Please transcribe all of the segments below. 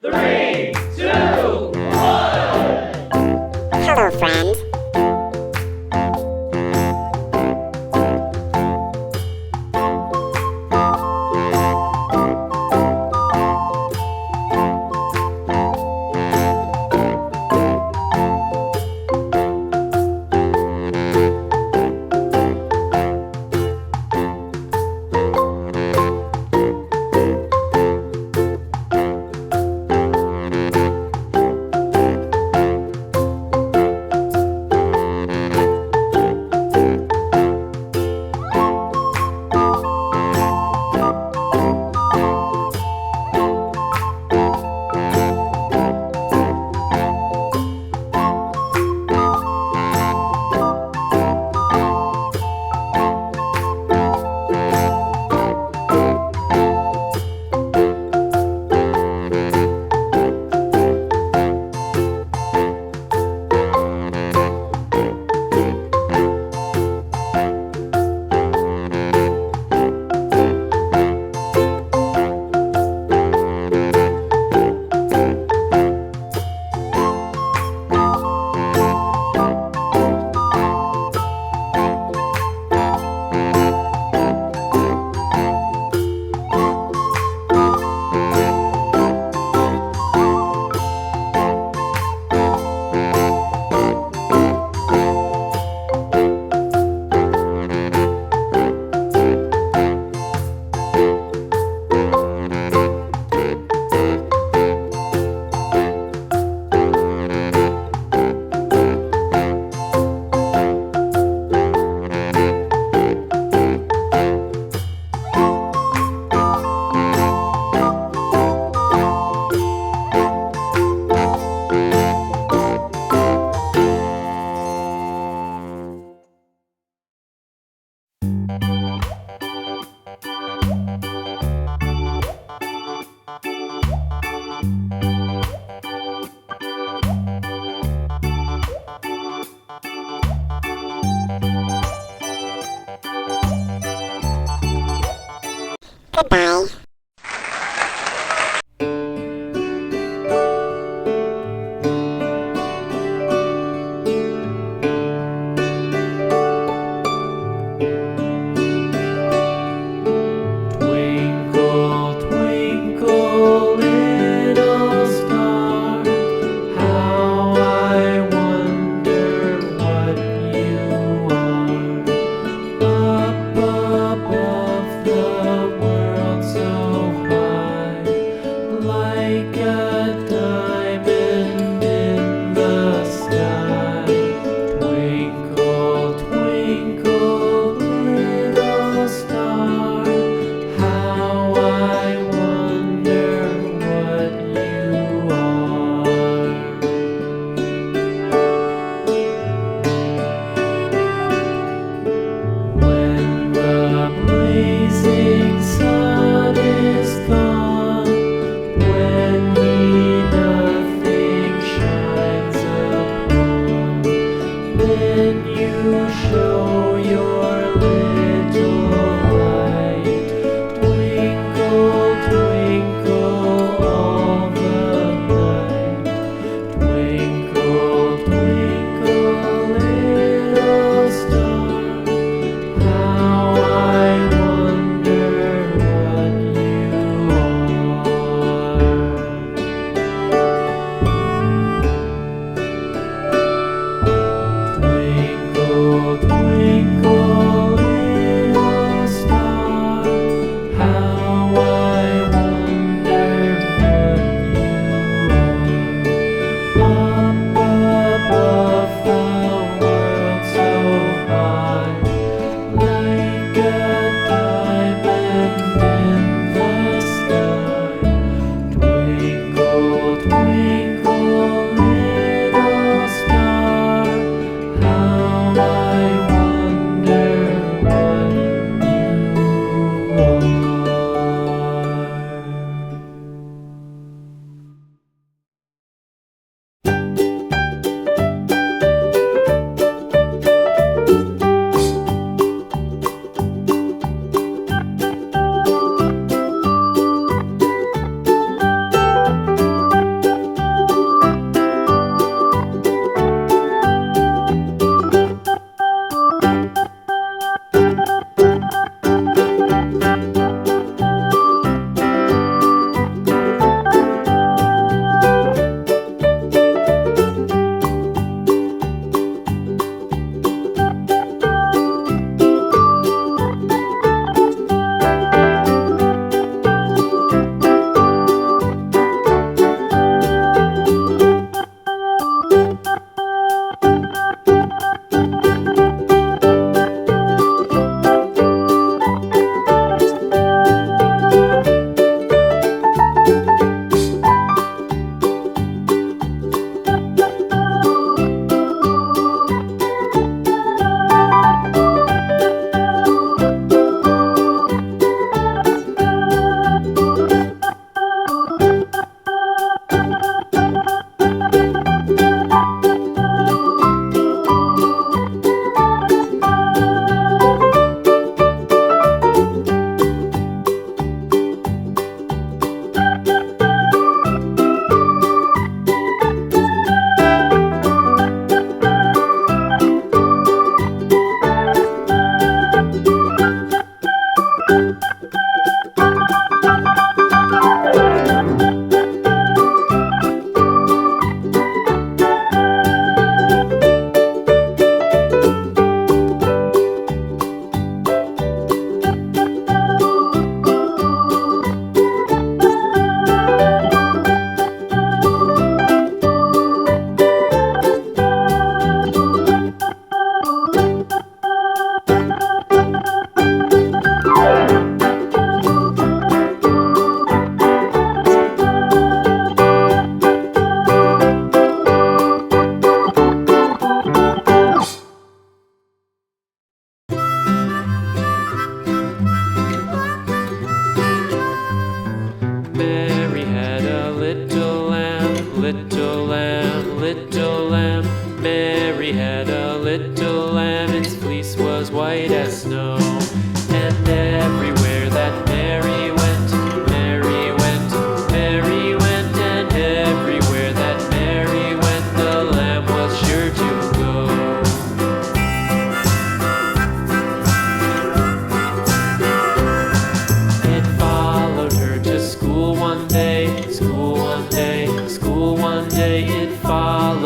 3, 2, 1. Hello, friend. Goodbye. Twinkle, twinkle, little star, how I wonder what you are. Up above the world so high, like a diamond in the sky. Twinkle, twinkle, little star, how I wonder what you are. When the blazing sun is gone, when he nothing shines upon, then you show your little light. Twinkle, twinkle all the night. Twinkle, twinkle, little star, how I wonder what you are. Twinkle, twinkle, little star, how I wonder what you are. Up above the world so high, like a diamond in the sky. Twinkle, twinkle, little star, how I wonder what you are.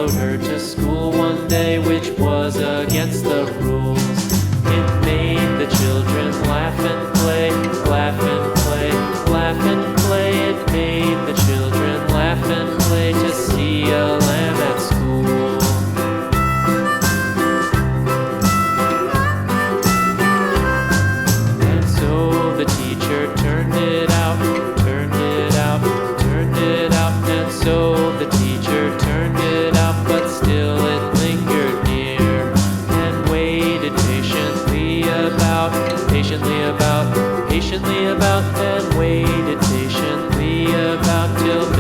followed her to school one day, which was against the rules. It made the children laugh and play, laugh and play, laugh and play. It made the children laugh and play to see a lamb at school. And so the teacher turned it out, turned it out, turned it out. And so the teacher turned it out, but still it lingered near and waited patiently about, and waited patiently about till